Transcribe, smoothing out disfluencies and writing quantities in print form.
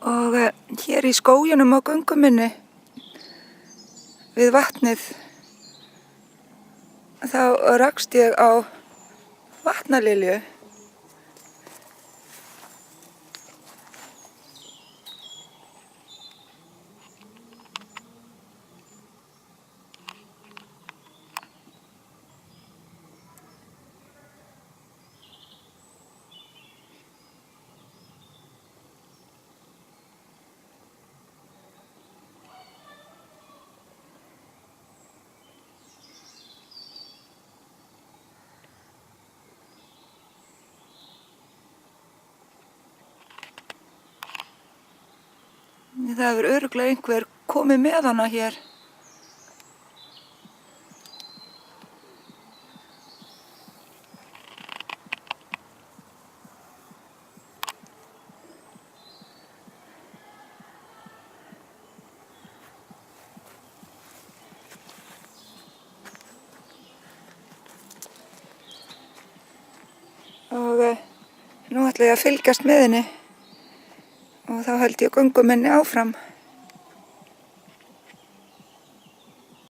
Og hér í skóginum á göngu minni við vatnið þá rakst ég á vatnalilju. Það hefur örugglega einhver komið með hana hér. Og nú ætla ég að fylgjast með henni og þá held ég göngu minni áfram.